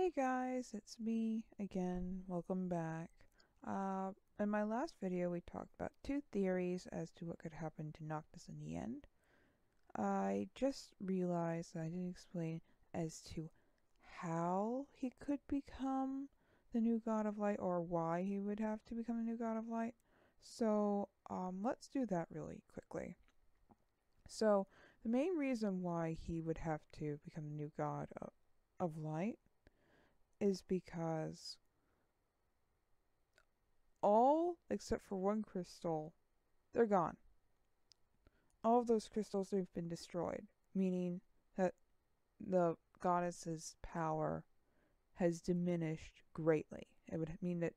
Hey guys, it's me again. Welcome back. In my last video, we talked about two theories as to what could happen to Noctis in the end. I just realized that I didn't explain as to how he could become the new god of light or why he would have to become the new god of light. So, let's do that really quickly. So, the main reason why he would have to become the new god of light is because all except for one crystal, they're gone. All of those crystals have been destroyed, meaning that the goddess's power has diminished greatly. It would mean that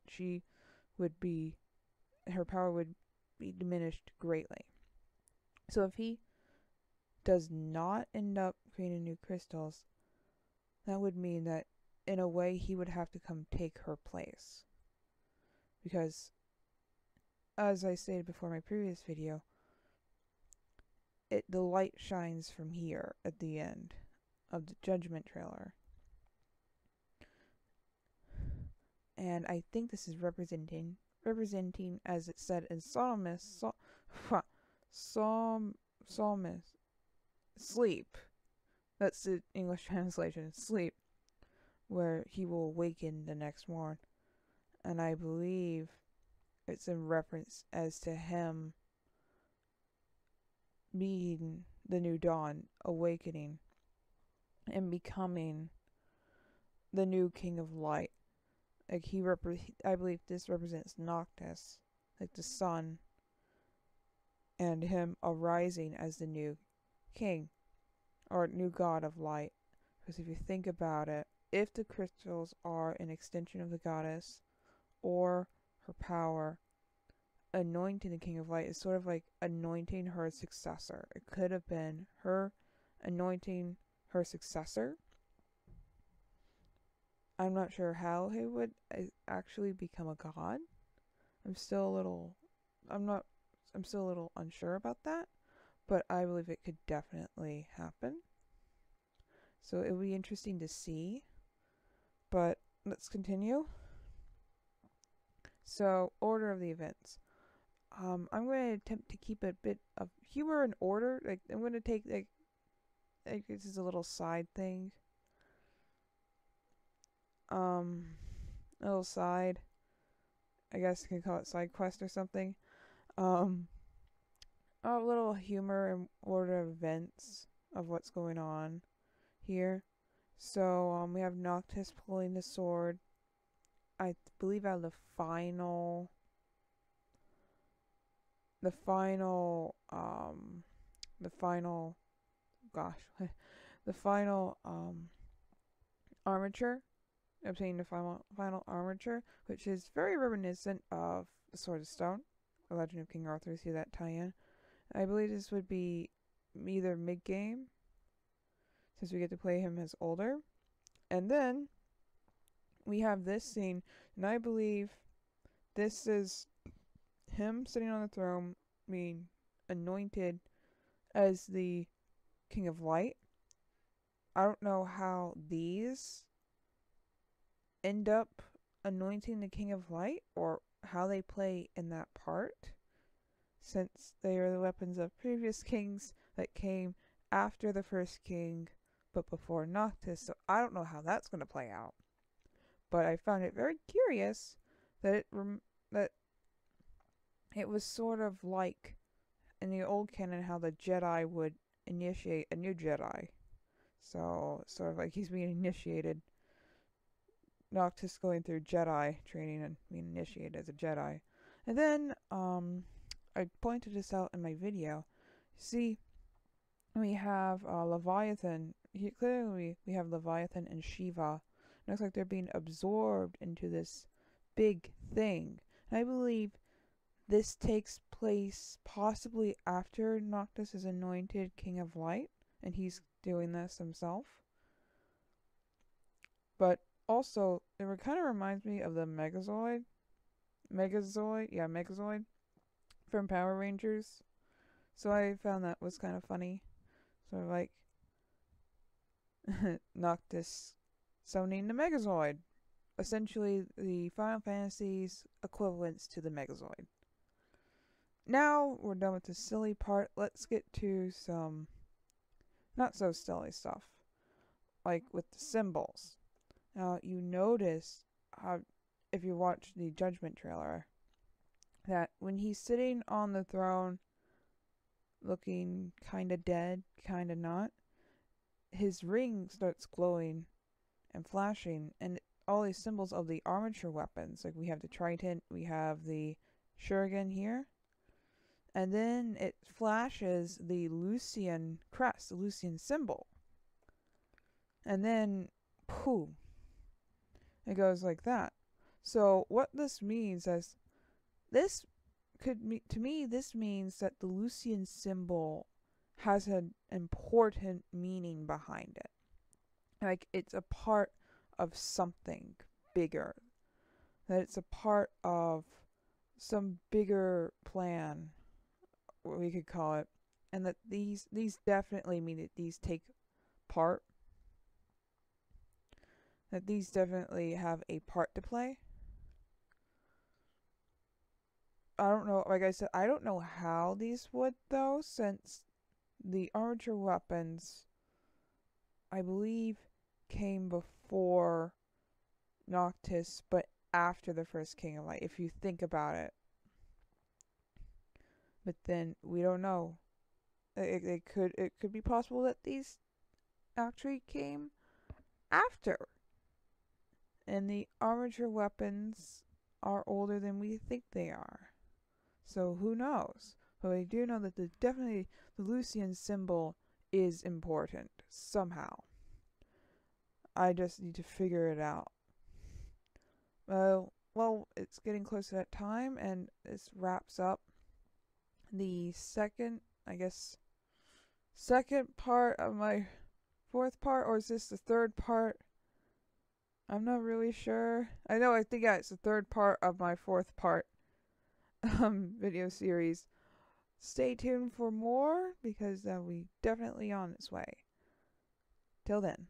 her power would be diminished greatly. So if he does not end up creating new crystals, that would mean that in a way he would have to come take her place. Because, as I stated before in my previous video, the light shines from here at the end of the Judgment trailer. And I think this is representing as it said in Psalmist, sleep. That's the English translation, sleep, where he will awaken the next morn. And I believe it's in reference as to him being the new dawn, awakening, and becoming the new king of light. Like I believe this represents Noctis, like the sun, and him arising as the new king, or new god of light. Because if you think about it, if the crystals are an extension of the goddess, or her power, anointing the king of light is sort of like anointing her successor. It could have been her anointing her successor. I'm not sure how he would actually become a god. I'm still a little unsure about that, but I believe it could definitely happen. So it would be interesting to see. But let's continue. So, order of the events. I'm going to attempt to keep a bit of humor and order. Like, I'm going to take this is a little side thing. A little side. I guess you can call it side quest or something. A little humor and order of events of what's going on here. So, we have Noctis pulling the sword. I believe out of the final, gosh, the final, armature, obtaining the final armature, which is very reminiscent of the Sword of Stone, The Legend of King Arthur. See that tie-in? I believe this would be either mid-game, since we get to play him as older. And then we have this scene, and I believe this is him sitting on the throne, being anointed as the King of Light. I don't know how these end up anointing the King of Light, or how they play in that part, since they are the weapons of previous kings that came after the first king, but before Noctis. So I don't know how that's going to play out. But I found it very curious that it was sort of like in the old canon how the Jedi would initiate a new Jedi. So, sort of like he's being initiated. Noctis going through Jedi training and being initiated as a Jedi. And then, I pointed this out in my video. See, we have Leviathan. Clearly, we have Leviathan and Shiva. It looks like they're being absorbed into this big thing. And I believe this takes place possibly after Noctis is anointed King of Light, and he's doing this himself. But also, it kind of reminds me of the Megazord from Power Rangers. So I found that was kind of funny. Sort of like Noctis summoning the Megazord. Essentially, the Final Fantasy's equivalents to the Megazord. Now we're done with the silly part. Let's get to some not so silly stuff, like with the symbols. Now, you notice how, if you watch the Judgment trailer, that when he's sitting on the throne, looking kinda dead, kinda not, his ring starts glowing and flashing, and all these symbols of the armature weapons, like we have the Trident, we have the Shuriken here, and then it flashes the Lucian crest, the Lucian symbol, and then, poof, it goes like that. So what this means is, this to me, this means that the Lucian symbol has an important meaning behind it. Like, it's a part of something bigger. That it's a part of some bigger plan, what we could call it. And that these definitely mean that these take part. That these definitely have a part to play. I don't know, like I said, I don't know how these would, though, since the armature weapons, I believe, came before Noctis, but after the first King of Light, if you think about it. But then, we don't know. It could be possible that these actually came after. And the armature weapons are older than we think they are. So who knows? But I do know that definitely the Lucian symbol is important somehow. I just need to figure it out. Well, it's getting close to that time, and this wraps up the second part of my fourth part, or is this the third part? I'm not really sure. I think yeah, it's the third part of my fourth part video series. Stay tuned for more, because we definitely on its way. Till then.